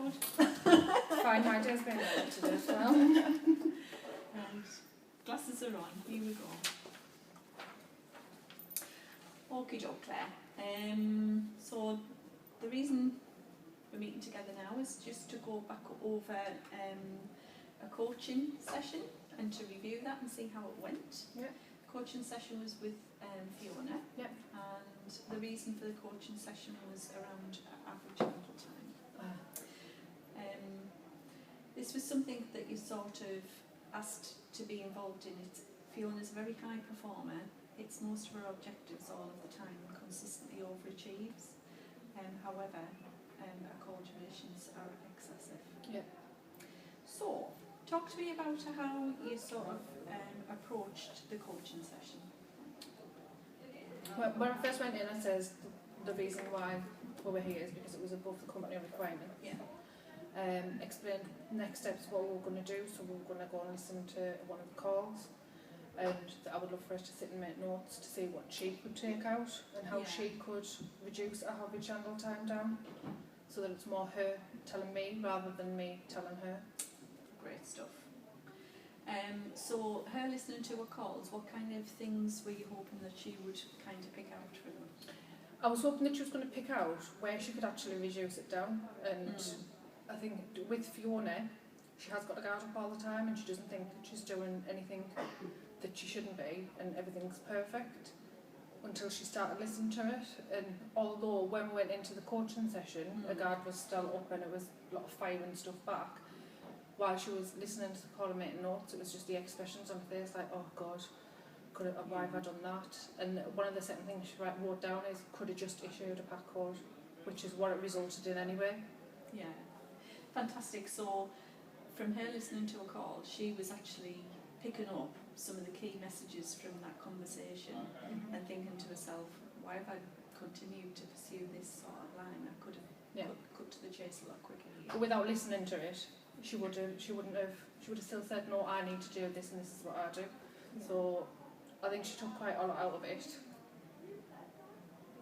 record. Fine, my day's been edited as well. Right. Glasses are on. Here we go. Okie doke, Claire. So the reason we're meeting together now is just to go back over a coaching session and to review that and see how it went. Yeah. The coaching session was with Fiona. Yeah. And the reason for the coaching session was around average handle time. This was something that you sort of asked to be involved in. Fiona's a very high performer, hits most of her objectives all of the time and consistently overachieves. However, her call durations are excessive. Yeah. So, talk to me about how you sort of approached the coaching session. Well, when I first went in, I says the reason why we were here is because it was above the company requirement. Yeah. Explained next steps what we were going to do, so we were going to go and listen to one of the calls, and I would love for us to sit and make notes to see what she could take out and how she could reduce our average handle time down, so that it's more her telling me rather than me telling her. Great stuff. So her listening to her calls, what kind of things were you hoping that she would kind of pick out from them? I was hoping that she was going to pick out where she could actually reduce it down, and I think with Fiona, she has got a guard up all the time and she doesn't think that she's doing anything that she shouldn't be and everything's perfect until she started listening to it. And although when we went into the coaching session, a guard was still up and it was a lot of firing stuff back, while she was listening to the call and making notes, it was just the expressions on her face like, oh God, why have I done that? And one of the second things she wrote down is, could have just issued a pack code, which is what it resulted in anyway. Yeah. Fantastic. So from her listening to a call, she was actually picking up some of the key messages from that conversation and thinking to herself, why have I continued to pursue this sort of line? I could have cut to the chase a lot quicker here. Without listening to it, she would have still said, no, I need to do this and this is what I do. Yeah. So I think she took quite a lot out of it,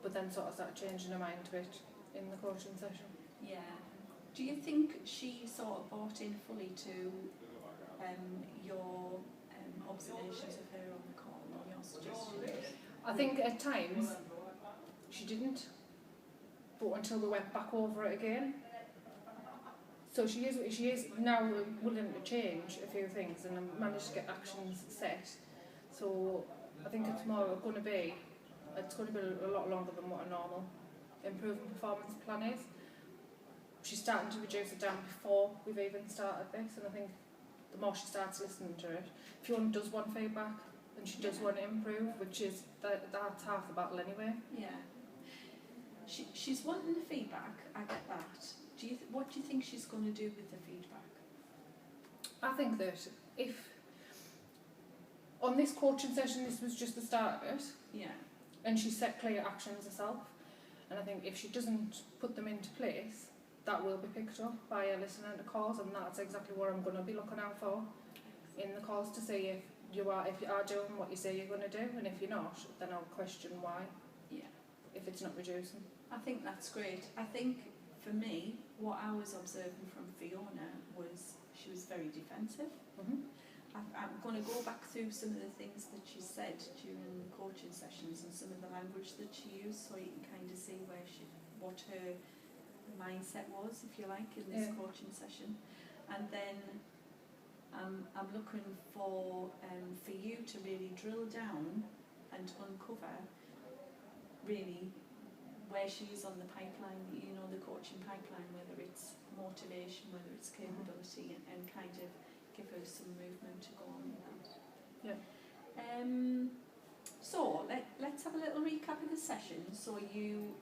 but then sort of started changing her mind to it in the coaching session. Yeah. Do you think she sort of bought in fully to your observations of her on the call or your suggestions? I think at times she didn't, but until we went back over it again. So she is now willing to change a few things and managed to get actions set. So I think it's going to be a lot longer than what a normal improving performance plan is. She's starting to reduce it down before we've even started this, and I think the more she starts listening to it, Fiona does want feedback and she does want to improve, which is that's half the battle anyway. Yeah. She's wanting the feedback, I get that. What do you think she's going to do with the feedback? I think that if on this coaching session this was just the start of it, and she set clear actions herself, and I think if she doesn't put them into place, that will be picked up by her listening to calls, and that's exactly what I'm going to be looking out for in the calls, to see if you are doing what you say you're going to do, and if you're not, then I'll question why. Yeah. If it's not reducing. I think that's great. I think for me, what I was observing from Fiona was she was very defensive. I'm going to go back through some of the things that she said during the coaching sessions and some of the language that she used, so you can kind of see what her mindset was, if you like, in this coaching session. And then I'm looking for you to really drill down and uncover really where she is on the pipeline, the coaching pipeline, whether it's motivation, whether it's capability, and kind of give her some movement to go on with that. Yeah. So let's have a little recap of the session. So you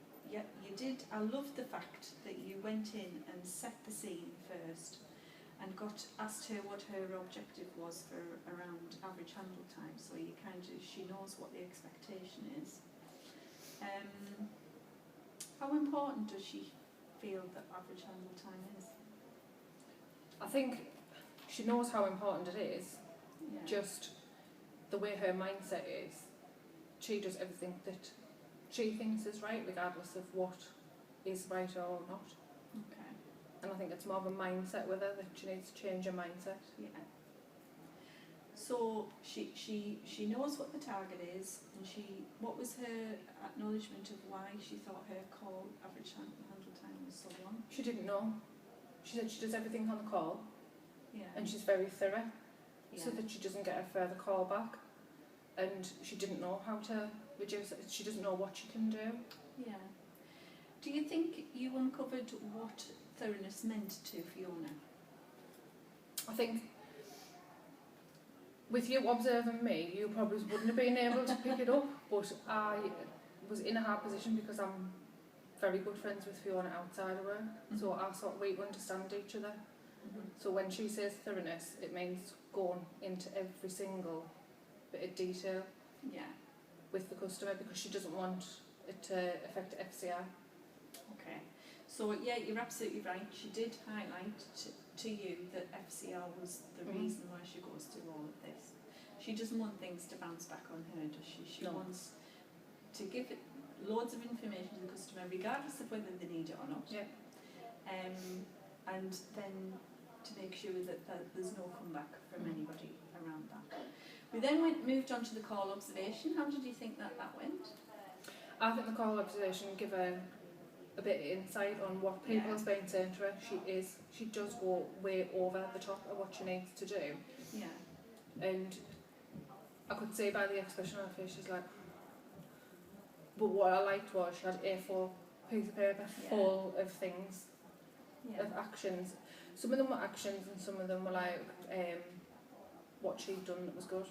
did. I love the fact that you went in and set the scene first, and asked her what her objective was for around average handle time. So she knows what the expectation is. How important does she feel that average handle time is? I think she knows how important it is. Yeah. Just the way her mindset is, she does everything that she thinks is right, regardless of what is right or not. Okay. And I think it's more of a mindset with her, that she needs to change her mindset. Yeah. So she knows what the target is, and what was her acknowledgement of why she thought her call average handle time was so long? She didn't know. She said she does everything on the call, Yeah. and she's very thorough, Yeah. so that she doesn't get a further call back. And she didn't know how to reduce it. She doesn't know what she can do. Yeah. Do you think you uncovered what thoroughness meant to Fiona? I think with you observing me, you probably wouldn't have been able to pick it up, but I was in a hard position because I'm very good friends with Fiona outside of work, so I thought we understand each other. So when she says thoroughness, it means going into every single bit of detail with the customer, because she doesn't want it to affect FCI. Okay. So yeah, you're absolutely right. She did highlight to you that FCR was the reason why she goes through all of this. She doesn't want things to bounce back on her, does she? She wants to give it loads of information to the customer, regardless of whether they need it or not. Yeah. And then to make sure that there's no comeback from anybody around that. We then moved on to the call observation. How did you think that went? I think the call observation gave her a bit of insight on what people have been saying to her. She does go way over the top of what she needs to do. Yeah. And I could see by the expression on her face, she's like, but what I liked was she had A4 piece of paper full of things, of actions. Some of them were actions and some of them were like what she'd done that was good,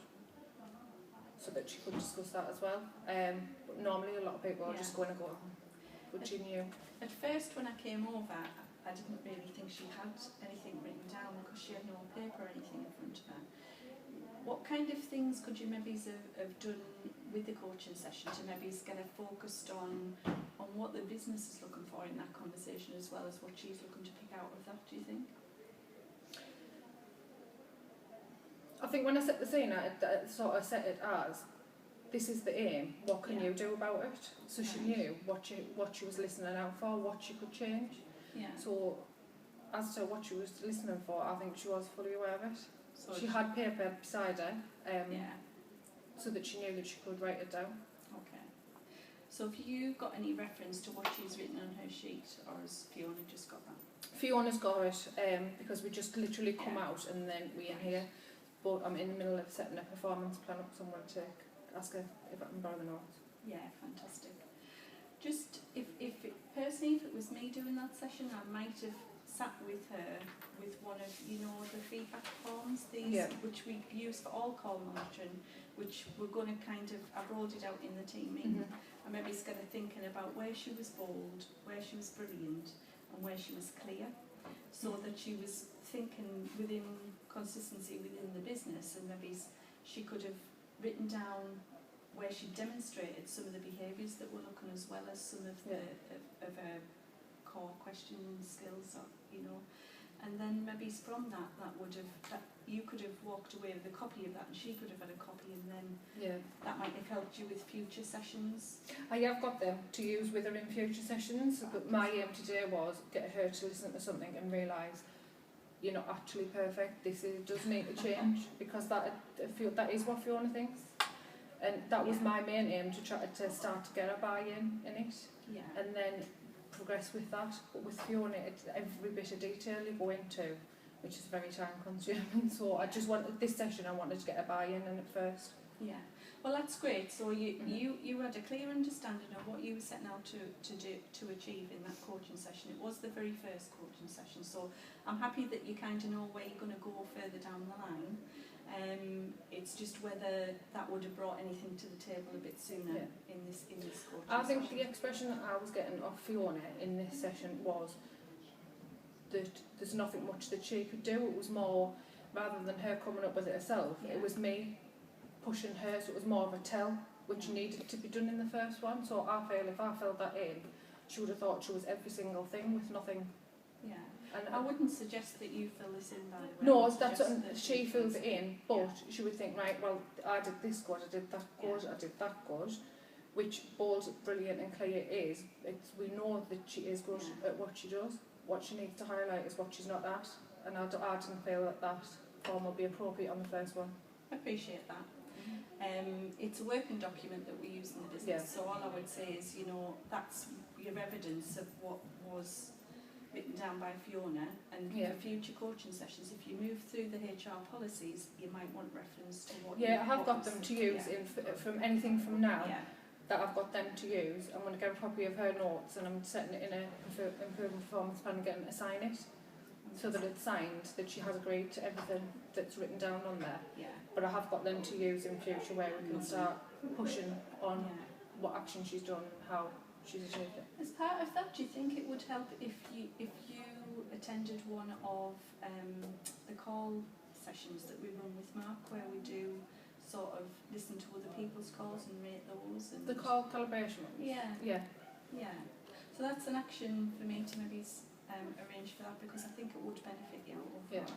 so that she could discuss that as well. But normally a lot of people are just going to go, but she knew. At first when I came over, I didn't really think she had anything written down because she had no paper or anything in front of her. What kind of things could you maybe have done with the coaching session to maybe get her focused on what the business is looking for in that conversation, as well as what she's looking to pick out of that, do you think? I think when I set the scene, I sort of set it as, this is the aim, what can you do about it? So she knew what she was listening out for, what she could change. Yeah. So as to what she was listening for, I think she was fully aware of it. So she had paper beside her, so that she knew that she could write it down. Okay. So have you got any reference to what she's written on her sheet, or has Fiona just got that? Fiona's got it, because we just literally come out and then we in here. But I'm in the middle of setting a performance plan up, so I'm going to ask her if I can borrow the notes. Yeah, fantastic. Just, if personally, if it was me doing that session, I might have sat with her with one of, the feedback forms, which we use for all call monitoring, which we're going to I rolled it out in the team meeting, and maybe it's kind of thinking about where she was bold, where she was brilliant, and where she was clear, so that she was thinking within consistency within the business, and maybe she could have written down where she demonstrated some of the behaviours that we're looking, as well as some of the of her core questioning skills, and then maybe from that you could have walked away with a copy of that, and she could have had a copy, and then that might have helped you with future sessions. I have got them to use with her in future sessions, but my aim today was get her to listen to something and realise you're not actually perfect. This does need to change, because that is what Fiona thinks, and that was my main aim, to try to start to get a buy-in in it, and then progress with that. But with Fiona, it's every bit of detail you go into, which is very time consuming. So I just wanted this session, I wanted to get a buy-in in it first. Yeah. Well, that's great. So you had a clear understanding of what you were setting out to achieve in that coaching session. It was the very first coaching session, so I'm happy that you kind of know where you're going to go further down the line. It's just whether that would have brought anything to the table a bit sooner in this coaching I think session. the expression that I was getting off Fiona in this session was that there's nothing much that she could do. It was more, rather than her coming up with it herself, it was me pushing her, so it was more of a tell, which needed to be done in the first one. So I feel if I filled that in, she would have thought she was every single thing with nothing. Yeah. And I wouldn't suggest that you fill this in, by the way. No, that's what she fills it in, but she would think, right, well, I did this good, I did that good, I did that good, which bold, brilliant and clear is. We know that she is good at what she does. what she needs to highlight is what she's not at, and I didn't feel that form will be appropriate on the first one. I appreciate that. It's a working document that we use in the business, so all I would say is, that's your evidence of what was written down by Fiona, and for future coaching sessions, if you move through the HR policies, you might want reference to what I have got them to use from anything from now. That I've got them to use. I'm going to get a copy of her notes, and I'm setting it in a improving performance plan and getting her to sign it, so that it's signed, that she has agreed to everything that's written down on there. But I have got them to use in future, where we can start pushing on what action she's done and how she's achieved it. As part of that, do you think it would help if you attended one of the call sessions that we run with Mark, where we do sort of listen to other people's calls and rate those? And the call calibration ones? Yeah. So that's an action for me to maybe arrange for that, because I think it would benefit you overall.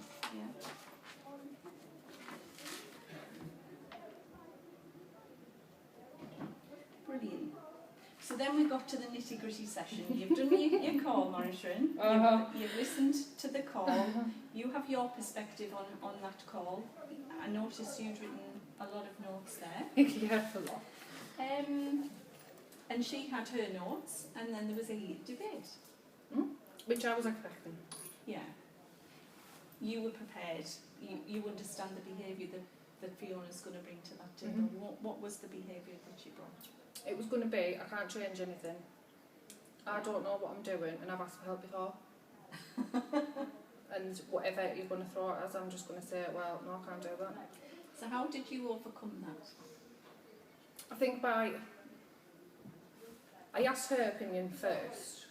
Brilliant. So then we got to the nitty-gritty session. You've done your call monitoring, you've listened to the call, you have your perspective on that call. I noticed you'd written a lot of notes there. A lot. And she had her notes, and then there was a heated debate. Which I was expecting. Yeah. You were prepared. You understand the behaviour that Fiona's going to bring to that table. What was the behaviour that she brought? It was going to be, I can't change anything. I don't know what I'm doing, and I've asked for help before. And whatever you're going to throw at us, I'm just going to say, well, no, I can't do that. So how did you overcome that? I think I asked her opinion first,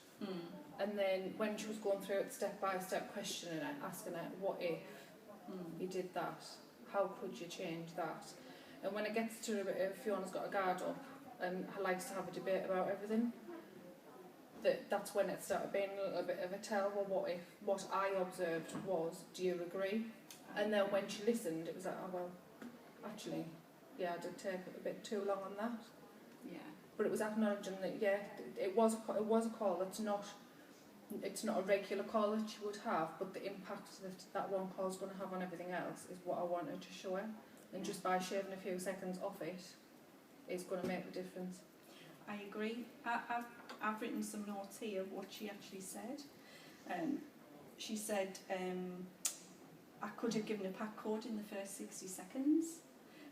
and then when she was going through it step by step, questioning it, asking her, what if you did that? How could you change that? And when it gets to a bit of Fiona's got a guard up and likes to have a debate about everything, that's when it started being a little bit of a tell. Well, what I observed was, do you agree? And then when she listened, it was like, oh well, actually, I did take a bit too long on that. But it was acknowledging that it was a call that's not. It's not a regular call that she would have, but the impact that one call is going to have on everything else is what I wanted to show her. And just by shaving a few seconds off it is going to make a difference. I agree. I've written some notes here of what she actually said. She said, I could have given a pack code in the first 60 seconds,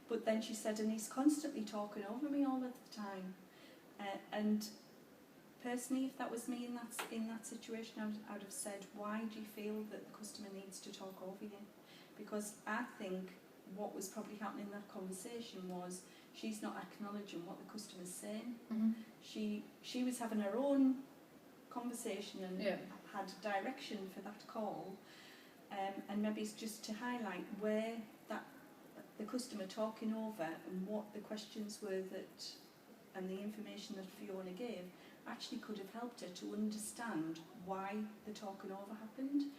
but then she said, and he's constantly talking over me all of the time. And personally, if that was me in that situation, I would have said, why do you feel that the customer needs to talk over you? Because I think what was probably happening in that conversation was she's not acknowledging what the customer's saying. She was having her own conversation and had direction for that call, and maybe it's just to highlight where that the customer talking over and what the questions were and the information that Fiona gave actually could have helped her to understand why the talking over happened.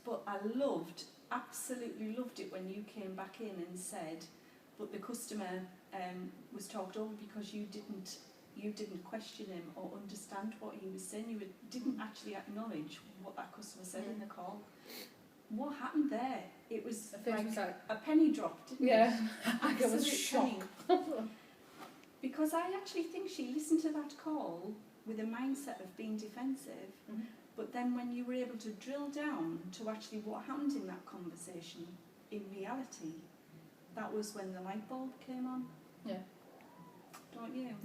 But I absolutely loved it when you came back in and said, but the customer was talked over because you didn't question him or understand what he was saying. You didn't actually acknowledge what that customer said in the call. What happened there? It was like a penny dropped, didn't it? I was shocked. Because I actually think she listened to that call with a mindset of being defensive, but then when you were able to drill down to actually what happened in that conversation, in reality, that was when the light bulb came on. Don't you?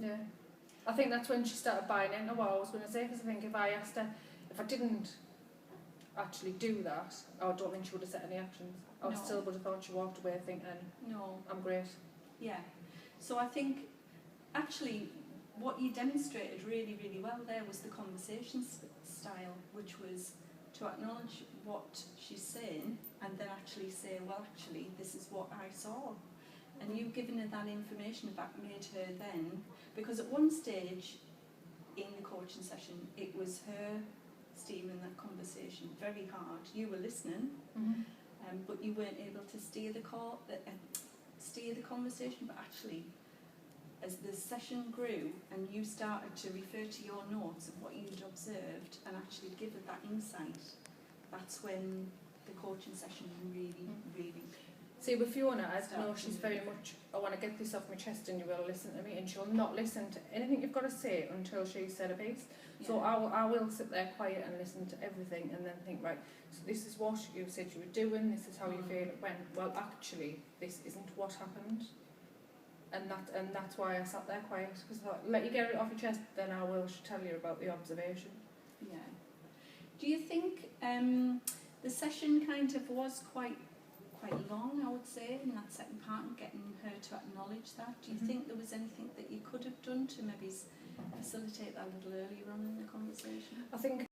I think that's when she started buying into what I was going to say, because I think if I asked her, if I didn't actually do that, I don't think she would have set any actions. I still would have thought she walked away thinking, no, I'm great. So I think actually what you demonstrated really, really well there was the conversation style, which was to acknowledge what she's saying and then actually say, well, actually, this is what I saw. And you giving her that information back made her then, because at one stage in the coaching session, it was her steering that conversation very hard. You were listening, but you weren't able to steer the conversation, but actually as the session grew and you started to refer to your notes of what you'd observed and actually give it that insight, that's when the coaching session really See, with Fiona, I Start know she's to- very much, I want to get this off my chest and you will listen to me, and she'll not listen to anything you've got to say until she's said a piece. So I will sit there quiet and listen to everything and then think, right, so this is what you said you were doing, this is how you feel it went. Well, actually, this isn't what happened. And that's why I sat there quiet, because I thought, let you get it off your chest, then I will tell you about the observation. Yeah. Do you think the session kind of was quite long, I would say, in that second part, and getting her to acknowledge that? Do you think there was anything that you could have done to maybe facilitate that a little earlier on in the conversation? I think